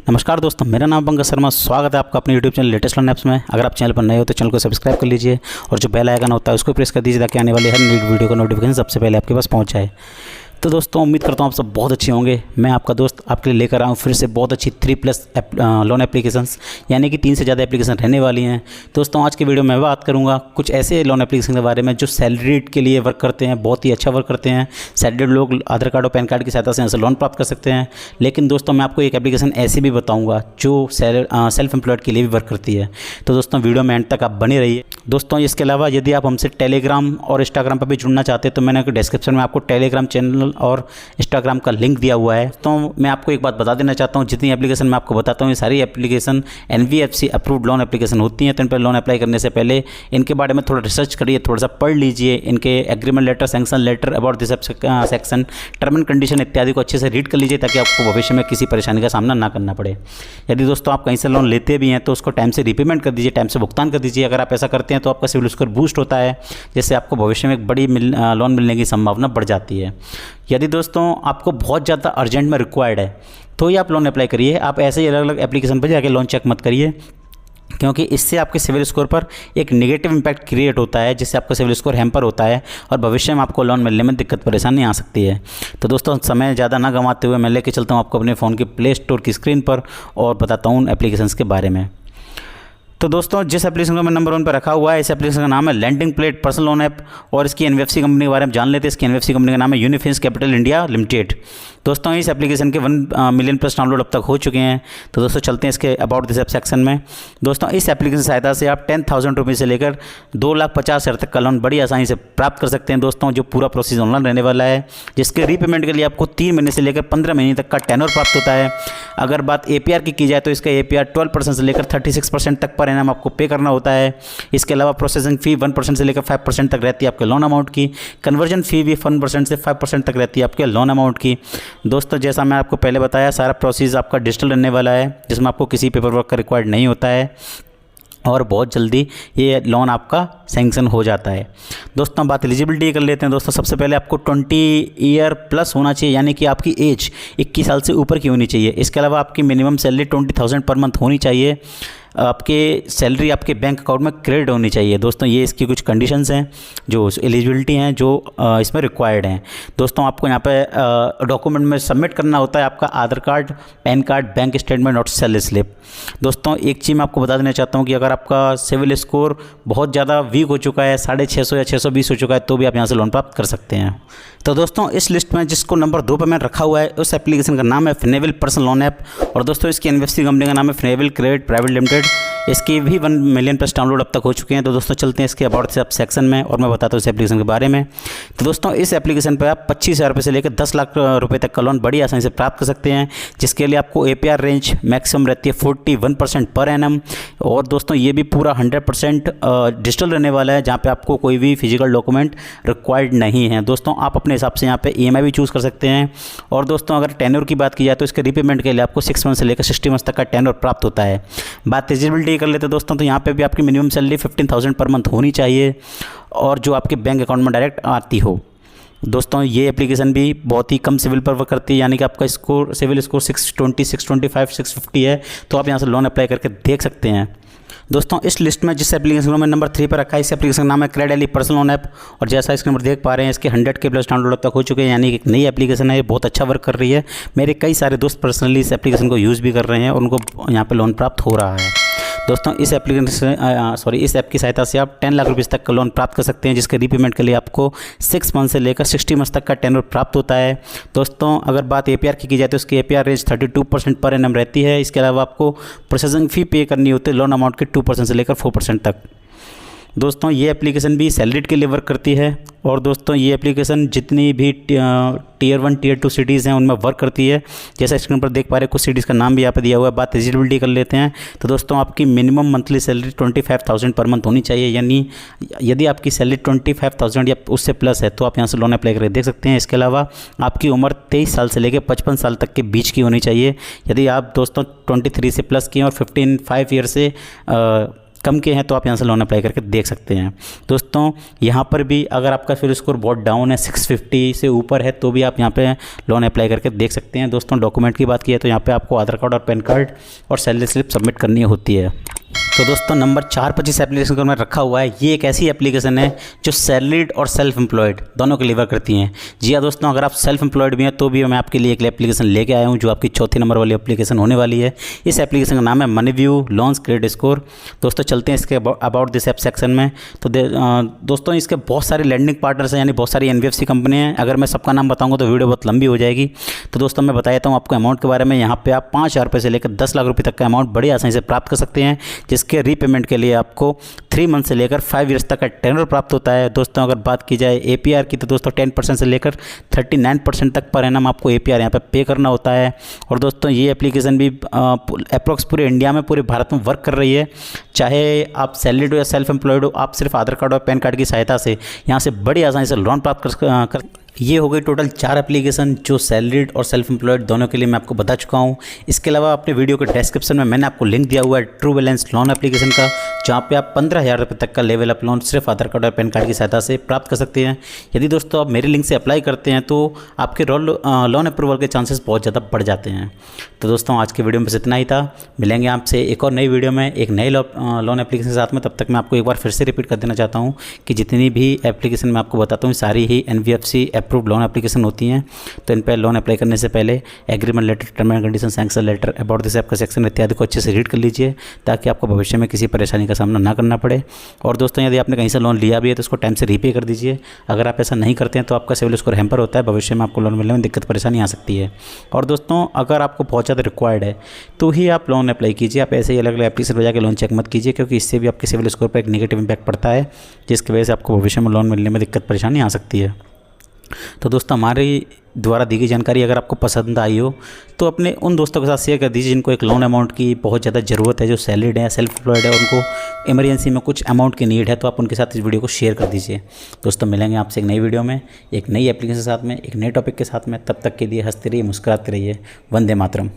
नमस्कार दोस्तों, मेरा नाम पंकज शर्मा। स्वागत है आपका अपने YouTube channel latest learn apps में। अगर आप चैनल पर नए हो तो चैनल को सब्सक्राइब कर लीजिए और जो बेल आइकन होता है उसको प्रेस कर दीजिए ताकि आने वाली हर नई वीडियो का नोटिफिकेशन सबसे पहले आपके पास पहुंच जाए। तो दोस्तों उम्मीद करता हूँ आप सब बहुत अच्छे होंगे। मैं आपका दोस्त आपके लिए लेकर आया हूँ फिर से बहुत अच्छी 3+ लोन एप्लीकेशंस, यानी कि 3 से ज़्यादा एप्लीकेशन रहने वाली हैं। दोस्तों आज के वीडियो में मैं बात करूँगा कुछ ऐसे लोन एप्लीकेशन के बारे में जो सैलरीड के लिए वर्क करते हैं, बहुत ही अच्छा वर्क करते हैं। सैलरीड लोग आधार कार्ड और पैन कार्ड की सहायता से ऐसे लोन प्राप्त कर सकते हैं। लेकिन दोस्तों मैं आपको एक एप्लीकेशन ऐसी भी बताऊँगा जो सेल्फ एम्प्लॉयड के लिए भी वर्क करती है। तो दोस्तों वीडियो में एंड तक आप बने रहिए। दोस्तों इसके अलावा यदि आप हमसे टेलीग्राम और इंस्टाग्राम पर भी जुड़ना चाहते हैं तो मैंने डिस्क्रिप्शन में आपको टेलीग्राम चैनल और इंस्टाग्राम का लिंक दिया हुआ है। तो मैं आपको एक बात बता देना चाहता हूँ, जितनी एप्लीकेशन मैं आपको बताता हूँ ये सारी application NBFC approved loan application होती हैं। तो इन पर लोन अप्लाई करने से पहले इनके बारे में थोड़ा रिसर्च करिए, थोड़ा सा पढ़ लीजिए। इनके agreement letter, sanction letter, about this section, term and condition इत्यादि को अच्छे से रीड कर लीजिए ताकि आपको भविष्य में किसी परेशानी का सामना ना करना पड़े। यदि दोस्तों आप कहीं से लोन लेते भी हैं तो उसको टाइम से रीपेमेंट कर दीजिए, टाइम से भुगतान कर दीजिए। अगर आप ऐसा करते हैं तो आपका सिविल स्कोर बूस्ट होता है, जिससे आपको भविष्य में एक बड़ी लोन मिलने की संभावना बढ़ जाती है। यदि दोस्तों आपको बहुत ज़्यादा अर्जेंट में रिक्वायर्ड है तो ही आप लोन अप्लाई करिए। आप ऐसे ही अलग अलग एप्लीकेशन पर जाके लोन चेक मत करिए, क्योंकि इससे आपके सिविल स्कोर पर एक नेगेटिव इंपैक्ट क्रिएट होता है, जिससे आपका सिविल स्कोर हैम्पर होता है और भविष्य में आपको लोन मिलने में दिक्कत परेशानी आ सकती है। तो दोस्तों समय ज़्यादा ना गंवाते हुए मैं लेके चलता हूँ आपको अपने फ़ोन के प्ले स्टोर की स्क्रीन पर और बताता हूँ एप्लीकेशंस के बारे में। तो दोस्तों जिस एप्लीकेशन को मैं नंबर 1 पर रखा हुआ है, इस एप्लीकेशन का नाम है Lending Plate personal loan app और इसकी NBFC कंपनी के बारे में जान लेते हैं। इसकी NBFC कंपनी का नाम है यूनिफिन्स कैपिटल इंडिया लिमिटेड। दोस्तों इस एप्लीकेशन के 1 मिलियन प्लस डाउनलोड अब तक हो चुके हैं। तो दोस्तों चलते हैं इसके अबाउट दिस ऐप सेक्शन में। दोस्तों इस एप्लीकेशन की सहायता से आप 10,000 रुपये से लेकर 2,50,000 तक का लोन बड़ी आसानी से प्राप्त कर सकते हैं। दोस्तों जो पूरा प्रोसेस ऑनलाइन रहने वाला है, जिसके रीपेमेंट के लिए आपको 3 महीने से लेकर 15 महीने तक का टेन्योर प्राप्त होता है। अगर बात APR की जाए तो इसका APR 12% से लेकर 36% तक पर एनम आपको पे करना होता है। इसके अलावा प्रोसेसिंग फ़ी 1% से लेकर 5% तक रहती है आपके लोन अमाउंट की। कन्वर्जन फ़ी भी 1% से 5% तक रहती है आपके लोन अमाउंट की। दोस्तों जैसा मैं आपको पहले बताया, सारा प्रोसेस आपका डिजिटल रहने वाला है, जिसमें आपको किसी पेपर वर्क का रिक्वायर्ड नहीं होता है और बहुत जल्दी ये लोन आपका सैंक्शन हो जाता है। दोस्तों बात एलिजिबिलिटी कर लेते हैं। दोस्तों सबसे पहले आपको 20 ईयर प्लस होना चाहिए, यानी कि आपकी एज 21 साल से ऊपर की होनी चाहिए। इसके अलावा आपकी मिनिमम सैलरी 20,000 पर मंथ होनी चाहिए। आपके सैलरी आपके बैंक अकाउंट में क्रेडिट होनी चाहिए। दोस्तों ये इसकी कुछ कंडीशंस हैं जो एलिजिबिलिटी हैं जो इसमें रिक्वायर्ड हैं। दोस्तों आपको यहाँ पे डॉक्यूमेंट में सबमिट करना होता है आपका Aadhaar card, PAN card, bank statement और सैलरी स्लिप। दोस्तों एक चीज़ मैं आपको बता देना चाहता हूँ कि अगर आपका सिविल स्कोर बहुत ज़्यादा वीक हो चुका है, 650 या 620 हो चुका है, तो भी आप यहाँ से लोन प्राप्त कर सकते हैं। तो दोस्तों इस लिस्ट में जिसको नंबर 2 पर मैंने रखा हुआ है, उस एप्लीकेशन का नाम है फिनेबल पर्सनल लोन ऐप और दोस्तों इसकी NBFC कंपनी का नाम है फिनेबल क्रेडिट प्राइवेट लिमिटेड। इसके भी 1 मिलियन प्लस डाउनलोड अब तक हो चुके हैं। तो दोस्तों चलते हैं इसके अबाउट से सेक्शन में और मैं बताता हूँ इस एप्लीकेशन के बारे में। तो दोस्तों इस एप्लीकेशन पर आप 25,000 रुपये से लेकर 10 लाख रुपए तक का लोन बड़ी आसानी से प्राप्त कर सकते हैं, जिसके लिए आपको APR रेंज मैक्सिमम रहती है 41% पर एनम। और दोस्तों ये भी पूरा 100% डिजिटल रहने वाला है, जहाँ पे आपको कोई भी फिजिकल डॉक्यूमेंट रिक्वायर्ड नहीं है। दोस्तों आप अपने हिसाब से यहाँ पे EMI भी चूज़ कर सकते हैं। और दोस्तों अगर टेन्योर की बात की जाए तो इसके रीपेमेंट के लिए आपको 6 मंथ से लेकर 60 मंथ तक का टेन्योर प्राप्त होता है। बात एलिजिबिलिटी कर लेते हैं दोस्तों, तो यहाँ पे भी आपकी मिनिमम सैलरी 15,000 पर मंथ होनी चाहिए और जो आपके बैंक अकाउंट में डायरेक्ट आती हो। दोस्तों ये एप्लीकेशन भी बहुत ही कम सिविल पर वर्क करती है, यानी कि आपका स्कोर सिविल स्कोर 620, 625, 650 है, तो आप यहाँ से लोन अप्लाई करके देख सकते हैं। दोस्तों इस लिस्ट में जिस एप्लीकेशन को मैं नंबर 3 पर रखा है, इस एप्लीकेशन का नाम है क्रेडिली पर्सनल लोन ऐप और जैसा इसके नंबर देख पा रहे हैं इसके 100K प्लस डाउनलोड तक हो चुके हैं, यानी कि एक नई एप्लीकेशन है, ये बहुत अच्छा वर्क कर रही है। मेरे कई सारे दोस्त पर्सनली इस एप्लीकेशन को यूज़ भी कर रहे हैं और उनको यहाँ पर लोन प्राप्त हो रहा है। दोस्तों इस इस ऐप की सहायता से आप 10 लाख रुपये तक का लोन प्राप्त कर सकते हैं, जिसके रीपेमेंट के लिए आपको 6 मंथ से लेकर 60 मंथ तक का टेन्योर प्राप्त होता है। दोस्तों अगर बात APR की जाए तो इसकी APR रेंज 32% पर एनम रहती है। इसके अलावा आपको प्रोसेसिंग फ़ी पे करनी होती है लोन अमाउंट के 2% से लेकर 4% तक। दोस्तों ये एप्लीकेशन भी सैलरीड के लिए वर्क करती है और दोस्तों ये एप्लीकेशन जितनी भी Tier 1 Tier 2 सिटीज़ हैं उनमें वर्क करती है। जैसा स्क्रीन पर देख पा रहे हैं कुछ सिटीज़ का नाम भी यहाँ पर दिया हुआ है। बात एलिजिबिलिटी कर लेते हैं। तो दोस्तों आपकी minimum monthly salary 25,000 per month होनी चाहिए, यानी यदि आपकी सैलरी 25,000 या उससे प्लस है तो आप यहाँ से लोन अप्लाई करके देख सकते हैं। इसके अलावा आपकी उम्र 23 साल से लेकर 55 साल तक के बीच की होनी चाहिए। यदि आप दोस्तों 23 से प्लस की और 5 ईयर से कम के हैं तो आप यहाँ से लोन अप्लाई करके देख सकते हैं। दोस्तों यहाँ पर भी अगर आपका सिविल स्कोर बहुत डाउन है, 650 से ऊपर है, तो भी आप यहाँ पे लोन अप्लाई करके देख सकते हैं। दोस्तों डॉक्यूमेंट की बात की है तो यहाँ पे आपको आधार कार्ड और पैन कार्ड और सैलरी स्लिप सबमिट करनी होती है। तो दोस्तों नंबर 425 एप्लीकेशन को मैं रखा हुआ है। ये एक ऐसी एप्लीकेशन है जो सैलरीड और सेल्फ एम्प्लॉयड दोनों को डिलीवर करती हैं। जी हाँ दोस्तों, अगर आप सेल्फ एम्प्लॉयड भी हैं तो भी मैं आपके लिए एक एप्लीकेशन लेके आया हूँ जो आपकी चौथी नंबर वाली एप्लीकेशन होने वाली है। इस एप्लीकेशन का नाम है मनीव्यू लोन्स क्रेडिट स्कोर। दोस्तों चलते हैं इसके अबाउट दिस ऐप सेक्शन में। तो दोस्तों इसके बहुत सारे लैंडिंग पार्टनर्स हैं, यानी बहुत सारी NBFC कंपनी हैं। अगर मैं सबका नाम बताऊँगा तो वीडियो बहुत लंबी हो जाएगी। तो दोस्तों मैं बता देता हूँ आपको अमाउंट के बारे में। यहाँ पे आप 5,000 रुपये से लेकर 10 लाख रुपये तक का अमाउंट बड़ी आसानी से प्राप्त कर सकते हैं, जिसके रीपेमेंट के लिए आपको 3 मंथ से लेकर 5 ईयर्स तक का टेन्योर प्राप्त होता है। दोस्तों अगर बात की जाए APR की तो दोस्तों 10% से लेकर 39% तक पर एनम आपको APR यहाँ पे पे करना होता है। और दोस्तों ये एप्लीकेशन भी अप्रॉक्स पूरे इंडिया में, पूरे भारत में वर्क कर रही है। चाहे आप सैलरीड हो या सेल्फ एम्प्लॉयड हो, आप सिर्फ आधार कार्ड और पैन कार्ड की सहायता से यहाँ से बड़ी आसानी से लोन प्राप्त कर ये हो गई टोटल 4 एप्लीकेशन जो सैलरीड और सेल्फ एम्प्लॉयड दोनों के लिए मैं आपको बता चुका हूँ। इसके अलावा अपने वीडियो के डिस्क्रिप्शन में मैंने आपको लिंक दिया हुआ है ट्रू बैलेंस लोन एप्लीकेशन का, जहाँ पे आप 15,000 रुपये तक का लेवल अप लोन सिर्फ आधार कार्ड और पैन कार्ड की सहायता से प्राप्त कर सकते हैं। यदि दोस्तों आप मेरे लिंक से अप्लाई करते हैं तो आपके लोन अप्रूवल के चांसेस बहुत ज़्यादा बढ़ जाते हैं। तो दोस्तों आज के वीडियो में बस इतना ही था। मिलेंगे आपसे एक और नई वीडियो में एक नई लोन एप्लीकेशन के साथ में। तब तक मैं आपको एक बार फिर से रिपीट कर देना चाहता हूँ कि जितनी भी एप्लीकेशन मैं आपको बताता हूँ सारी ही NBFC अप्रूव्ड लोन एप्लीकेशन होती हैं। तो इन पर लोन अप्लाई करने से पहले agreement letter, term and condition, sanction letter, about this app का सेक्शन इत्यादि को अच्छे से रीड कर लीजिए, ताकि आपको भविष्य में किसी परेशानी का सामना ना करना पड़े। और दोस्तों यदि आपने कहीं से लोन लिया भी है तो उसको टाइम से रीपे कर दीजिए। अगर आप ऐसा नहीं करते हैं तो आपका सिविल स्कोर हैम्पर होता है, भविष्य में आपको लोन मिलने में दिक्कत परेशानी आ सकती है। और दोस्तों अगर आपको बहुत ज़्यादा रिक्वायर्ड है तो ही आप लोन अप्लाई कीजिए। आप ऐसे ही अलग अलग एप्लीकेशन पर जाकर लोन चेक मत कीजिए, क्योंकि इससे भी आपके सिविल स्कोर पर एक नेगेटिव इंपैक्ट पड़ता है, जिसकी वजह से आपको भविष्य में लोन मिलने में दिक्कत परेशानी आ सकती है। तो दोस्तों हमारी द्वारा दी गई जानकारी अगर आपको पसंद आई हो तो अपने उन दोस्तों के साथ शेयर कर दीजिए जिनको एक लोन अमाउंट की बहुत ज़्यादा ज़रूरत है, जो सैलरीड है, सेल्फ एम्प्लॉयड है, उनको इमरजेंसी में कुछ अमाउंट की नीड है, तो आप उनके साथ इस वीडियो को शेयर कर दीजिए। दोस्तों मिलेंगे आपसे एक नई वीडियो में, एक नई एप्लीकेशन के साथ में, एक नए टॉपिक के साथ में। तब तक के लिए हंसते रहिए, मुस्कुराते रहिए। वंदे मातरम।